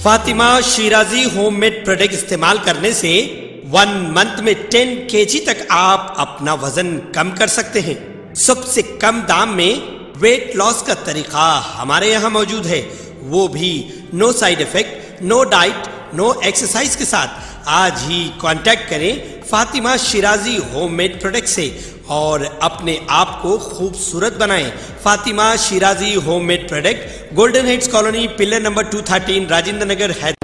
Fatima Shirazi homemade product इस्तेमाल करने से 1 मंथ में 10 kg तक आप अपना वजन कम कर सकते हैं। सबसे कम दाम में वेट लॉस का तरीका हमारे यहाँ मौजूद है, वो भी no side effect, no diet, no exercise के साथ। आज ही कांटेक्ट करें फातिमा शिराजी होममेड प्रोडक्ट से और अपने आप को खूबसूरत बनाएं। Fatima Shirazi homemade product, golden heads colony, pillar number 213, Rajendra Nagar, Hyderabad.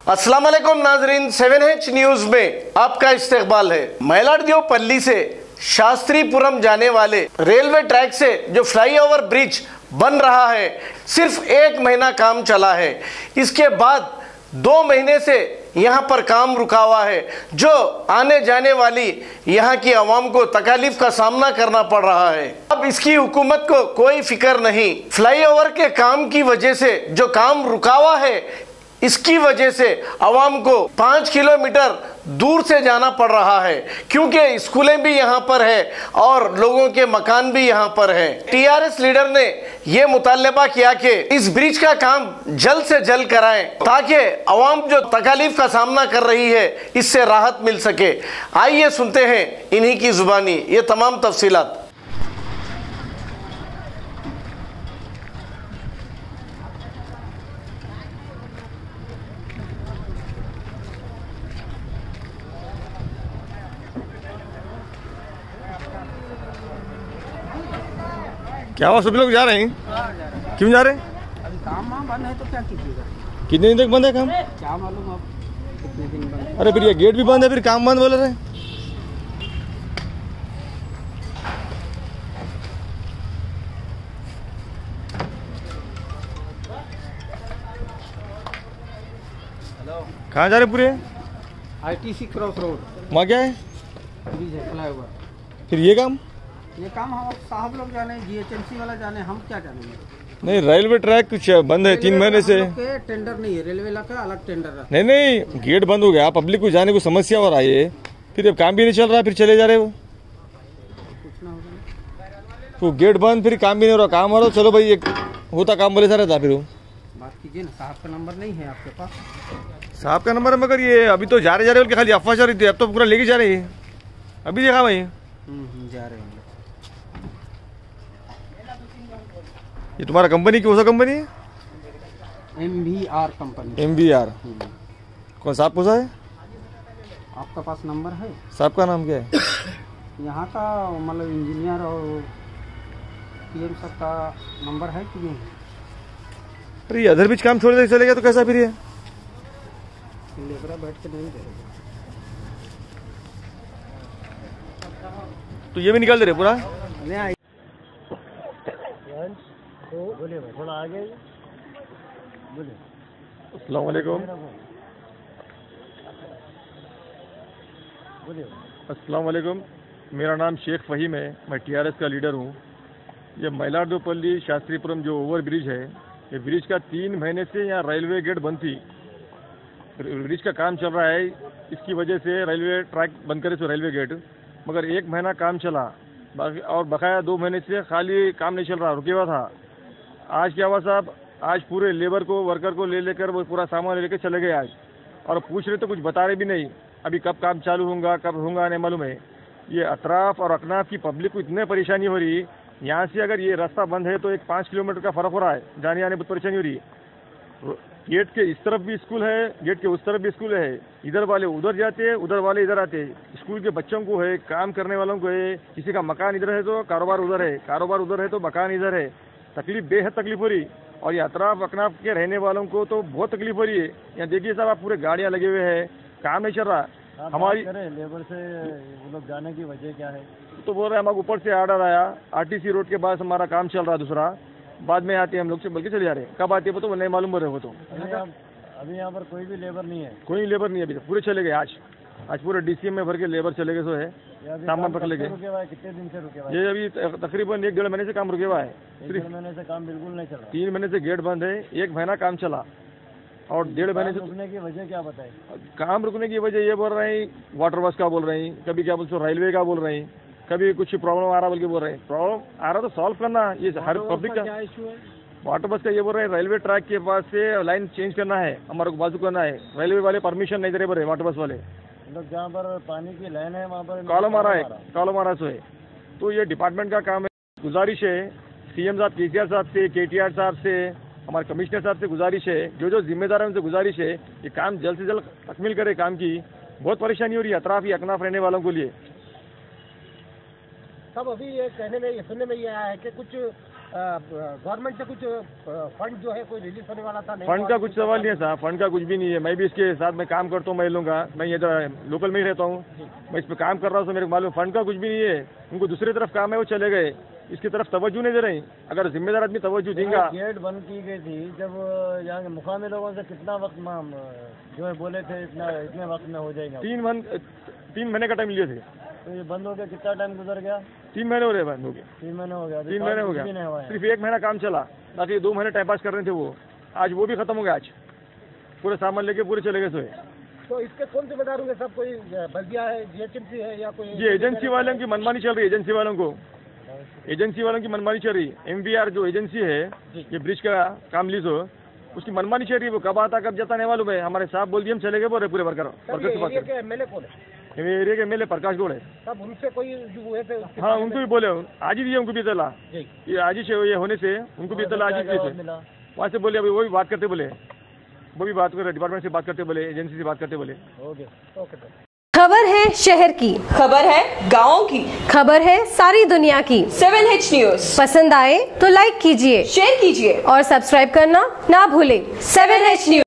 अस्सलाम वालेकुम नाजरीन, 7H न्यूज में आपका इस्तकबाल है। मैलाडदेवपल्ली से शास्त्रीपुरम जाने वाले रेलवे ट्रैक से जो फ्लाईओवर ब्रिज बन रहा है, सिर्फ 1 महीना काम चला है। इसके बाद 2 महीने से यहाँ पर काम रुका हुआ है, जो आने जाने वाली यहाँ की आवाम को तकालीफ का सामना करना पड़ रहा है। अब इसकी हुकूमत को कोई फिक्र नहीं। फ्लाईओवर के काम की वजह से जो काम रुका हुआ है, इसकी वजह से आवाम को 5 किलोमीटर दूर से जाना पड़ रहा है, क्योंकि स्कूलें भी यहाँ पर है और लोगों के मकान भी यहाँ पर है। टीआरएस लीडर ने ये मुतालबा किया कि इस ब्रिज का काम जल्द से जल्द कराएं, ताकि आवाम जो तकालीफ का सामना कर रही है इससे राहत मिल सके। आइए सुनते हैं इन्हीं की जुबानी ये तमाम तफसीलात। क्या हुआ, सभी लोग जा रहे हैं? क्यों जा रहे हैं? अभी काम बंद है तो क्या कीजिएगा? कितने दिन तक बंद है काम? क्या मालूम अब कितने दिन बंद है। अरे फिर ये गेट भी बंद है, फिर काम बंद बोल रहे हैं। कहाँ जा रहे पूरे? ITC क्रॉस रोड, वहाँ क्या है? ब्रिज है, फ्लाईओवर। फिर ये काम हम साहब लोग जाने, GHMC वाला जाने, हम क्या जानेंगे। नहीं, रेलवे ट्रैक कुछ बंद है 3 महीने से। टेंडर नहीं है, रेलवे का अलग टेंडर है। नहीं नहीं, गेट बंद हो गया, पब्लिक को जाने को समस्या हो रहा है, फिर अब काम भी नहीं चल रहा, फिर चले जा रहे हो। कुछ ना होगा तो गेट बंद, फिर काम भी नहीं हो रहा, काम हो रहा, चलो भाई एक होता काम बोले सारा था। फिर बात कीजिए ना, साहब का नंबर नहीं है आपके पास? साहब का नंबर है, मगर ये अभी तो जा रहे खाली अफवाह चल रही थी, अब तो पूरा लेके जा रही है। अभी देखा भाई जा रहे हैं। ये तुम्हारा कंपनी कौन सा कंपनी है? MVR company. MVR कौन साहब कौन सा है? आपका पास नंबर है? साहब का नाम क्या है? यहाँ का मतलब इंजीनियर और PM सब का नंबर है कि नहीं? अरे ये अदर बीच काम छोड़ दे चले गया तो कैसा फिर ये? लेबरा बैठ के नहीं देगा तो ये भी निकाल दे रहे पूरा। तो बोलिए भाई, थोड़ा आगे बोलिए। अस्सलाम वालेकुम। बोलिए। अस्सलाम वालेकुम, मेरा नाम शेख फ़हीम है, मैं TRS का लीडर हूँ। ये मैलाडदेवपल्ली शास्त्रीपुरम जो ओवर ब्रिज है, ये ब्रिज का 3 महीने से यहाँ रेलवे गेट बंद थी। ब्रिज का काम चल रहा है, इसकी वजह से रेलवे ट्रैक बंद करे तो रेलवे गेट, मगर 1 महीना काम चला और बकाया 2 महीने से खाली काम नहीं चल रहा, रुके हुआ था। आज क्या हुआ साहब, आज पूरे लेबर को, वर्कर को ले लेकर वो पूरा सामान लेकर चले गए आज, और पूछ रहे तो कुछ बता रहे भी नहीं। अभी कब काम चालू होगा, कब होगा नहीं मालूम है। ये अतराफ और अकनाफ की पब्लिक को इतने परेशानी हो रही है। यहाँ से अगर ये रास्ता बंद है तो एक 5 किलोमीटर का फ़र्क हो रहा है, जाने आने बहुत परेशानी हो रही है। गेट के इस तरफ भी स्कूल है, गेट के उस तरफ भी स्कूल है, इधर वाले उधर जाते हैं, उधर वाले इधर आते हैं। स्कूल के बच्चों को है, काम करने वालों को है, किसी का मकान इधर है तो कारोबार उधर है, कारोबार उधर है तो मकान इधर है। तकलीफ, बेहद तकलीफ हो रही, और ये अतराफ अकनाफ के रहने वालों को तो बहुत तकलीफ हो रही है। यहाँ देखिए साहब, आप पूरे गाड़ियाँ लगे हुए हैं, काम नहीं चल रहा। हमारी लेबर से वो लोग जाने की वजह क्या है? तो बोल रहे हैं हमारे ऊपर से ऑर्डर आया, RTC रोड के पास हमारा काम चल रहा है, दूसरा बाद में आते हैं हम लोग से बल्कि चले जा रहे हैं। कब आते हैं तो नहीं मालूम हो रहे हो। तो अभी यहाँ पर कोई भी लेबर नहीं है? कोई लेबर नहीं है, अभी तो पूरे चले गए। आज पूरे DCM में भर के लेबर चले गए, सो है सामान पकड़ ले गए। कितने दिन से रुके हुआ है? ये अभी तकरीबन 1-1.5 महीने से काम रुके हुआ है। 1-1.5 महीने से काम बिल्कुल नहीं चल रहा? 3 महीने से गेट बंद है, 1 महीना काम चला, और 1.5 महीने से रुकने की वजह क्या बताए? काम रुकने की वजह ये बोल रहे हैं वाटर वर्क्स का बोल रहे हैं, कभी क्या बोलते रेलवे का बोल रहे हैं। कभी कुछ प्रॉब्लम आ रहा बोल के बोल रहे हैं। प्रॉब्लम आ रहा तो सॉल्व करना, ये हर पब्लिक का। क्या इशू है? वाटर बस का ये बोल रहे हैं रेलवे ट्रैक के पास से लाइन चेंज करना है, हमारे को बाजू करना है। रेलवे वाले परमिशन नहीं दे रहे बोल रहे, वाटर बस वाले। मतलब जहाँ पर पानी की लाइन है वहाँ पर कॉलम आ रहा है, कॉलम आ रहा है। तो ये डिपार्टमेंट का काम है। गुजारिश है सीएम साहब केसीआर साहब से, केटीआर साहब से, हमारे कमिश्नर साहब से गुजारिश है, जो जिम्मेदार है उनसे गुजारिश है कि काम जल्द से जल्द तकमील करे काम की। बहुत परेशानी हो रही है अतराफी अकनाफ रहने वालों के लिए। सब अभी ये कहने में, ये सुनने में ये आया है कि कुछ गवर्नमेंट से कुछ फंड जो है कोई रिलीज होने वाला था। फंड का कुछ सवाल नहीं है साहब, फंड का कुछ भी नहीं है। मैं भी इसके साथ में काम करता हूँ, मैं लूँगा, मैं इधर लोकल में ही रहता हूँ, मैं इस पर काम कर रहा हूँ, तो मेरे को मालूम फंड का कुछ भी नहीं है। उनको दूसरी तरफ काम है, वो चले गए, इसकी तरफ तवज्जो नहीं दे रहे। अगर जिम्मेदार आदमी तवज्जो देगा। गेट बंद की गई थी जब यहाँ के मुकामी लोगों से कितना वक्त जो है बोले थे इतने वक्त में हो जाएगा। 3 महीने का टाइम लिए थे। तो ये बंद हो गया, कितना टाइम गुजर गया? 3 महीने हो रहे बंद हो गए। 3 महीने हो गया। 3 महीने हो गया, सिर्फ 1 महीना काम चला, बाकी 2 महीने टाइम पास कर रहे थे वो। आज वो भी खत्म हो गया, आज पूरे सामान लेके पूरे चले गए सोए। तो इसके कौन जिम्मेदार होंगे? सब कोई बल्दिया है, जीएचएमसी है या कोई? ये एजेंसी वालों की मनमानी चल रही है, एजेंसी वालों की मनमानी चल रही है। MVR जो एजेंसी है, ये ब्रिज का काम लीज हो, उसकी मनमानी चल रही है। वो कब आता कब जाता नहीं मालूम है। हमारे साहब बोल दिए हम चले गए बोल रहे पूरे वर्कर। एमएलए कौन है? एरिया के MLA प्रकाश गौड़ है। सब उनसे कोई जो हुए थे? हाँ, उनको भी बोले, आज ही दिए उनको भी इतला, ये आज ही से ये होने से उनको भी इतला आज ही थे। वहाँ से बोले अभी वो भी बात करते बोले, वो भी बात कर डिपार्टमेंट से बात करते बोले, एजेंसी से बात करते बोले। खबर है शहर की, खबर है गाँव की, खबर है सारी दुनिया की। 7H न्यूज पसंद आए तो लाइक कीजिए, शेयर कीजिए और सब्सक्राइब करना ना भूलें। 7H news.